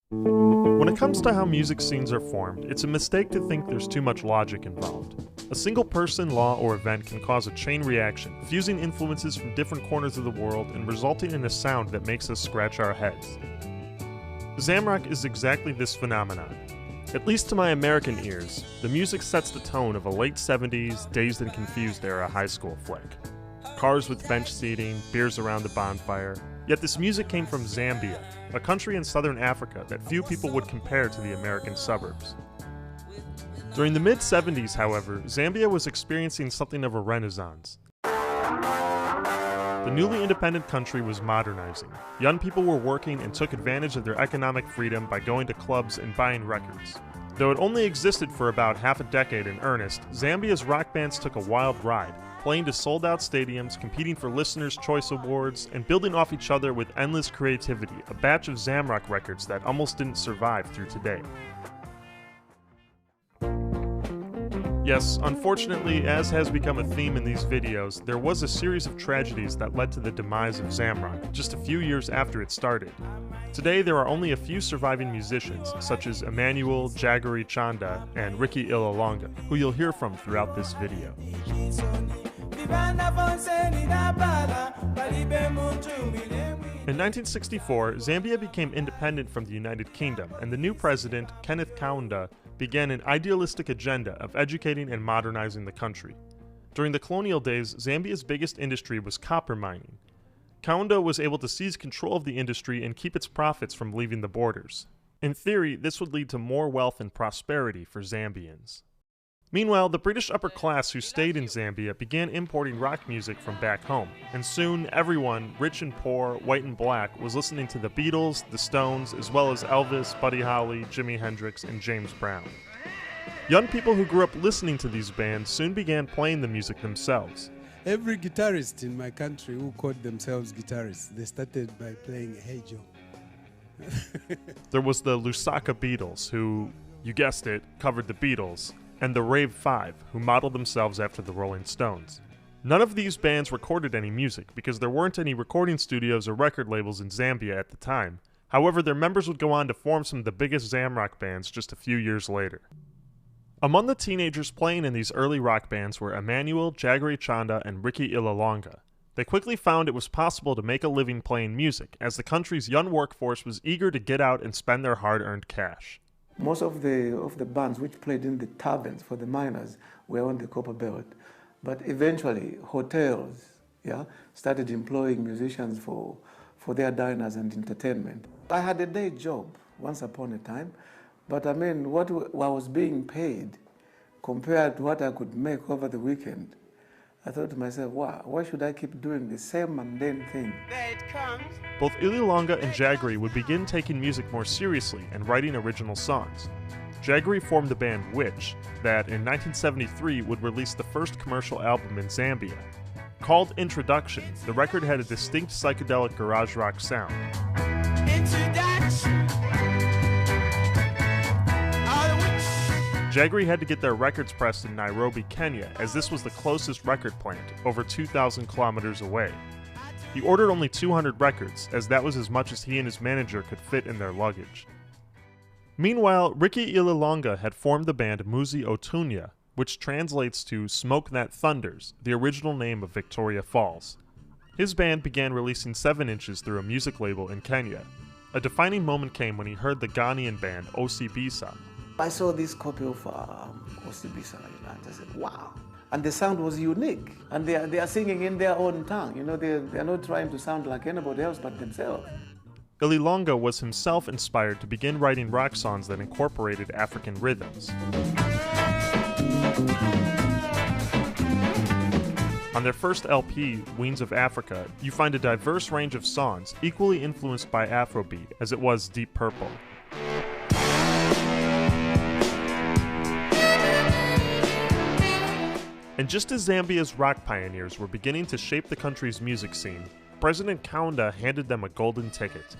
When it comes to how music scenes are formed, it's a mistake to think there's too much logic involved. A single person, law, or event can cause a chain reaction, fusing influences from different corners of the world and resulting in a sound that makes us scratch our heads. Zamrock is exactly this phenomenon. At least to my American ears, the music sets the tone of a late 70s, Dazed and Confused era high school flick. Cars with bench seating, beers around a bonfire. Yet this music came from Zambia, a country in southern Africa that few people would compare to the American suburbs. During the mid-70s, however, Zambia was experiencing something of a renaissance. The newly independent country was modernizing. Young people were working and took advantage of their economic freedom by going to clubs and buying records. Though it only existed for about half a decade in earnest, Zambia's rock bands took a wild ride, playing to sold-out stadiums, competing for Listener's Choice Awards, and building off each other with endless creativity, a batch of Zamrock records that almost didn't survive through today. Yes, unfortunately, as has become a theme in these videos, there was a series of tragedies that led to the demise of Zamrock just a few years after it started. Today, there are only a few surviving musicians, such as Emmanuel Jaggery Chanda and Ricky Illalonga, who you'll hear from throughout this video. In 1964, Zambia became independent from the United Kingdom, and the new president, Kenneth Kaunda, began an idealistic agenda of educating and modernizing the country. During the colonial days, Zambia's biggest industry was copper mining. Kaunda was able to seize control of the industry and keep its profits from leaving the borders. In theory, this would lead to more wealth and prosperity for Zambians. Meanwhile, the British upper class who stayed in Zambia began importing rock music from back home, and soon everyone, rich and poor, white and black, was listening to the Beatles, the Stones, as well as Elvis, Buddy Holly, Jimi Hendrix, and James Brown. Young people who grew up listening to these bands soon began playing the music themselves. Every guitarist in my country who called themselves guitarists, they started by playing Hey Joe. There was the Lusaka Beatles, who, you guessed it, covered the Beatles, and the Rave 5, who modeled themselves after the Rolling Stones. None of these bands recorded any music because there weren't any recording studios or record labels in Zambia at the time. However, their members would go on to form some of the biggest Zamrock bands just a few years later. Among the teenagers playing in these early rock bands were Emmanuel Jaggery Chanda and Ricky Illalonga. They quickly found it was possible to make a living playing music, as the country's young workforce was eager to get out and spend their hard-earned cash. Most of the bands which played in the taverns for the miners were on the copper belt. But eventually, hotels started employing musicians for their diners and entertainment. I had a day job once upon a time, but I mean, what I was being paid compared to what I could make over the weekend, I thought to myself, wow, why should I keep doing the same mundane thing? There it comes. Both Illalonga and Jaggery would begin taking music more seriously and writing original songs. Jaggery formed the band Witch, that in 1973 would release the first commercial album in Zambia. Called Introduction, the record had a distinct psychedelic garage rock sound. Introduction. Jaggery had to get their records pressed in Nairobi, Kenya, as this was the closest record plant, over 2,000 kilometers away. He ordered only 200 records, as that was as much as he and his manager could fit in their luggage. Meanwhile, Ricky Illalonga had formed the band Muzi Otunya, which translates to Smoke That Thunders, the original name of Victoria Falls. His band began releasing 7 inches through a music label in Kenya. A defining moment came when he heard the Ghanaian band Osibisa. I saw this copy of Osibisa, and I said, wow. And the sound was unique. And they are singing in their own tongue. They are not trying to sound like anybody else but themselves. Illalonga was himself inspired to begin writing rock songs that incorporated African rhythms. On their first LP, Weens of Africa, you find a diverse range of songs, equally influenced by Afrobeat, as it was Deep Purple. And just as Zambia's rock pioneers were beginning to shape the country's music scene, President Kaunda handed them a golden ticket.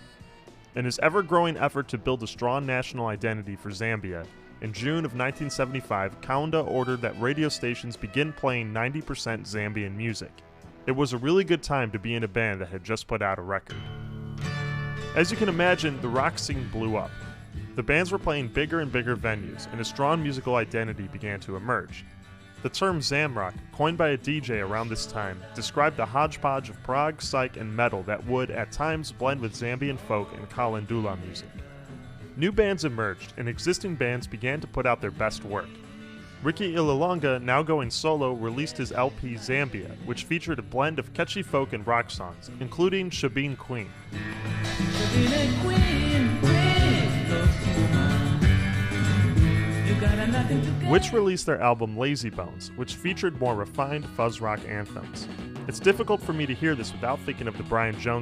In his ever-growing effort to build a strong national identity for Zambia, in June of 1975, Kaunda ordered that radio stations begin playing 90% Zambian music. It was a really good time to be in a band that had just put out a record. As you can imagine, the rock scene blew up. the bands were playing bigger and bigger venues, and a strong musical identity began to emerge. The term Zamrock, coined by a DJ around this time, described the hodgepodge of prog, psych, and metal that would, at times, blend with Zambian folk and Kalendula music. New bands emerged, and existing bands began to put out their best work. Ricky Ililonga, now going solo, released his LP Zambia, which featured a blend of catchy folk and rock songs, including Shabine Queen. Which released their album Lazy Bones, which featured more refined fuzz rock anthems. It's difficult for me to hear this without thinking of the Brian Jones